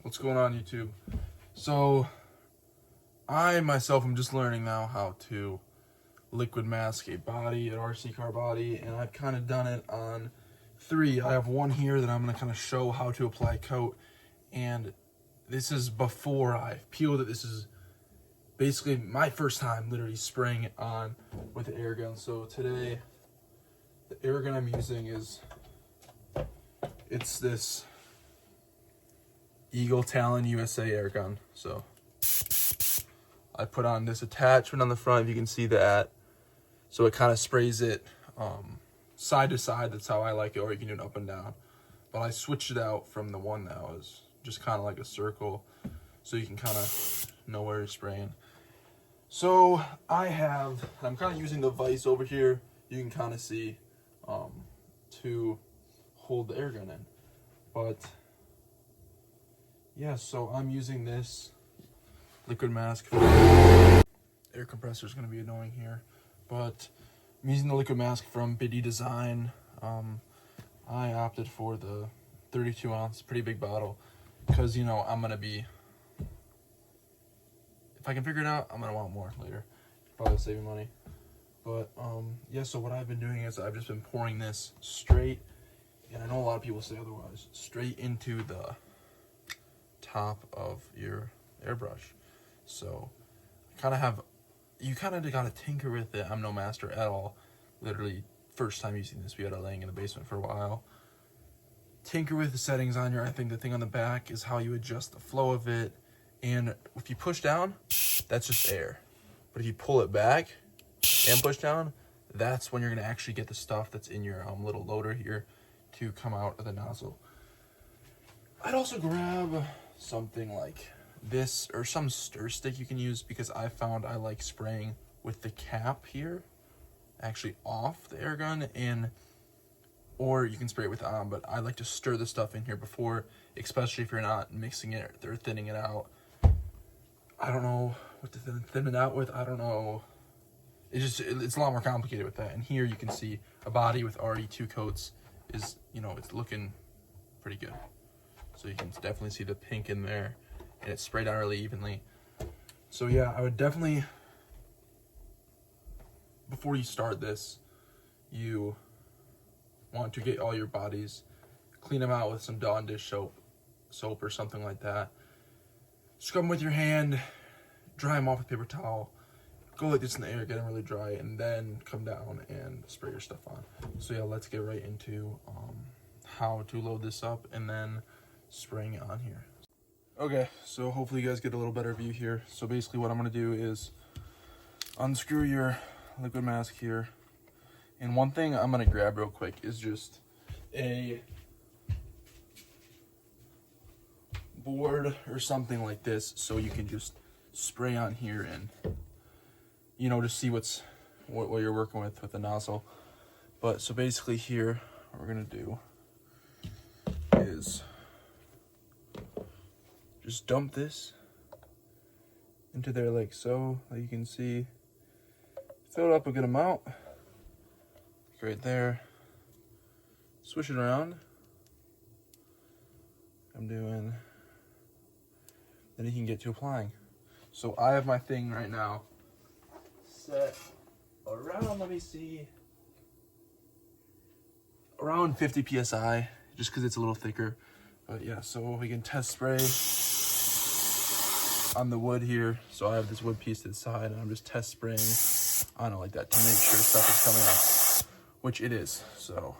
What's going on, YouTube? So, I myself am just learning now how to liquid mask a body, an RC car body, and I've kind of done it on 3. I have one here that I'm going to kind of show how to apply coat, and this is before I've peeled it. This is basically my first time literally spraying it on with the air gun. So today, the air gun I'm using it's this Eagle Talon USA air gun. So I put on this attachment on the front, if you can see that. So it kind of sprays it side to side. That's how I like it, or you can do it up and down. But I switched it out from the one that was just kind of like a circle, so you can kind of know where you're spraying. So I'm kind of using the vise over here, you can kind of see, to hold the air gun in. But yeah, so I'm using this liquid mask. Air compressor is going to be annoying here, but I'm using the liquid mask from Biddy Design. I opted for the 32 ounce, pretty big bottle, because, you know, I'm going to be, if I can figure it out, I'm going to want more later. Probably saving money. But, yeah, so what I've been doing is I've just been pouring this straight, and I know a lot of people say otherwise, straight into the top of your airbrush. So you kind of got to tinker with it. I'm no master at all. Literally, first time using this, we had it laying in the basement for a while. Tinker with the settings on here. I think the thing on the back is how you adjust the flow of it. And if you push down, that's just air. But if you pull it back and push down, that's when you're going to actually get the stuff that's in your little loader here to come out of the nozzle. I'd also grab something like this or some stir stick you can use, because I found I like spraying with the cap here actually off the air gun, or you can spray it with on, but I like to stir the stuff in here before, especially if you're not mixing it or thinning it out. I don't know what to thin it out with. I don't know. It's a lot more complicated with that. And here you can see a body with already 2 coats is, you know, it's looking pretty good. So you can definitely see the pink in there, and it's sprayed out really evenly. So yeah, I would definitely, before you start this, you want to get all your bodies, clean them out with some Dawn dish soap or something like that. Scrub them with your hand, dry them off with paper towel, go like this in the air, get them really dry, and then come down and spray your stuff on. So yeah, let's get right into how to load this up and then spraying it on here. Okay, so hopefully you guys get a little better view here. So basically what I'm going to do is unscrew your liquid mask here. And one thing I'm going to grab real quick is just a board or something like this, so you can just spray on here and, you know, just see what you're working with the nozzle. But so basically here, what we're going to do is just dump this into there like so. Like you can see, fill it up a good amount. Right there. Swish it around. Then you can get to applying. So I have my thing right now set around, let me see, around 50 psi, just because it's a little thicker. But yeah, so we can test spray on the wood here. So I have this wood piece to the side, and I'm just test spraying on it like that to make sure stuff is coming out, which it is. So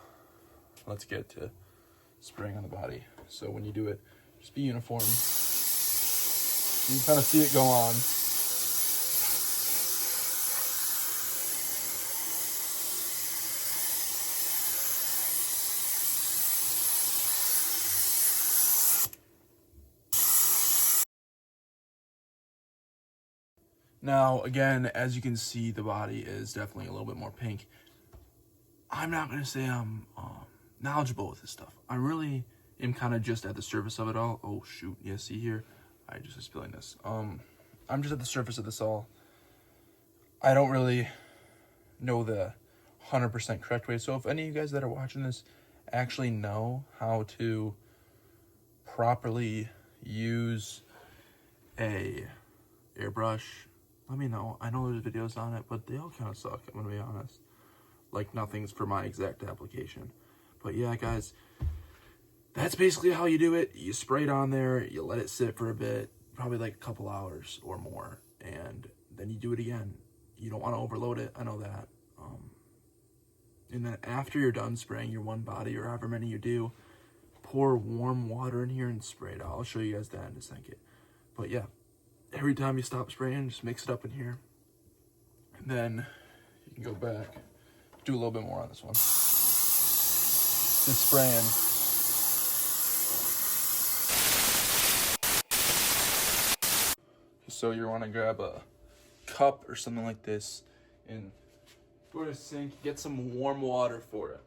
let's get to spraying on the body. So when you do it, just be uniform. You can kind of see it go on. Now, again, as you can see, the body is definitely a little bit more pink. I'm not going to say I'm knowledgeable with this stuff. I really am kind of just at the surface of it all. Oh, shoot. Yeah, see here? I just was spilling this. I'm just at the surface of this all. I don't really know the 100% correct way. So if any of you guys that are watching this actually know how to properly use a airbrush, let me know. I know there's videos on it, but they all kind of suck, I'm gonna be honest. Like, nothing's for my exact application. But yeah, guys, that's basically how you do it. You spray it on there, you let it sit for a bit, probably like a couple hours or more, and then you do it again. You don't want to overload it, I know that. And then after you're done spraying your one body, or however many you do, pour warm water in here and spray it out. I'll show you guys that in a second. But yeah, every time you stop spraying, just mix it up in here. And then you can go back, do a little bit more on this one. Just spraying. So you want to grab a cup or something like this and go to the sink, get some warm water for it.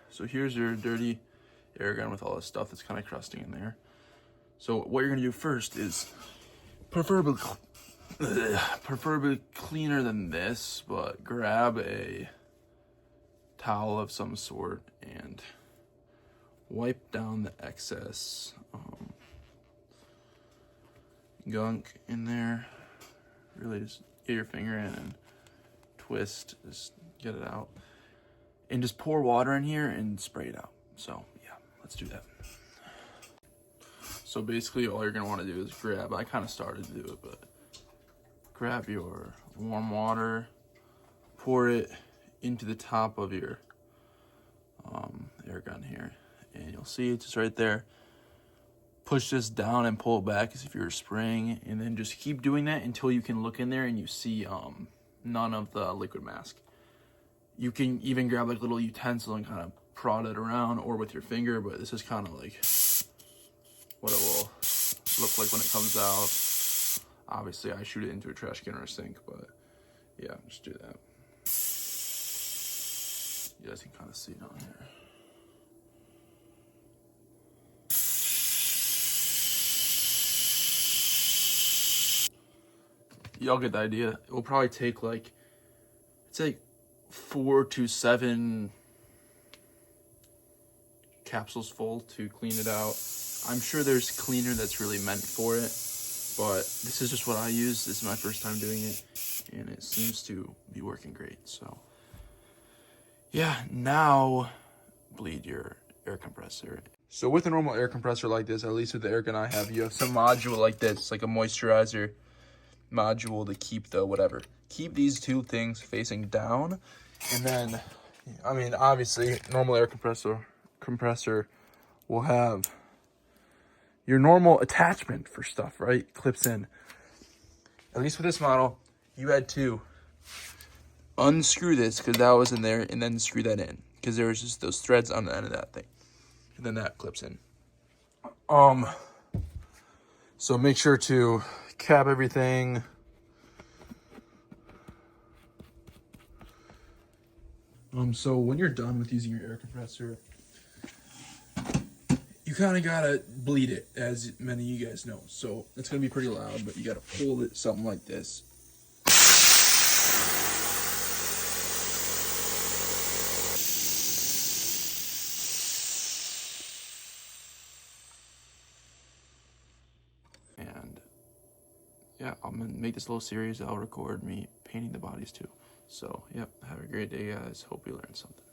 So here's your dirty air gun with all this stuff that's kind of crusting in there. So what you're gonna do first is preferably cleaner than this, but grab a towel of some sort and wipe down the excess gunk in there. Really just get your finger in and twist, just get it out. And just pour water in here and spray it out. So yeah, let's do that. So basically all you're gonna wanna do is grab, I kinda started to do it, but grab your warm water, pour it into the top of your air gun here. And you'll see it's just right there. Push this down and pull it back as if you were spraying, and then just keep doing that until you can look in there and you see none of the liquid mask. You can even grab like a little utensil and kind of prod it around, or with your finger, but this is kind of like what it will look like when it comes out. Obviously I shoot it into a trash can or a sink, but yeah, just do that. You guys can kind of see down here. Y'all get the idea. It will probably take like, it's like 4 to 7 capsules full to clean it out. I'm sure there's cleaner that's really meant for it, but this is just what I use. This is my first time doing it, and it seems to be working great. So yeah, now bleed your air compressor. So with a normal air compressor like this, at least with the air gun I have, you have some module like this, like a moisturizer module to keep the whatever. Keep these two things facing down, and then, I mean, obviously, normal air compressor will have your normal attachment for stuff, right? Clips in. At least with this model, you had to unscrew this because that was in there, and then screw that in because there was just those threads on the end of that thing, and then that clips in. So make sure to cap everything. So when you're done with using your air compressor, you kind of gotta bleed it, as many of you guys know. So it's gonna be pretty loud, but you gotta pull it something like this. And yeah, I'm gonna make this little series. I'll record me painting the bodies too. So, yep, have a great day, guys. Hope you learned something.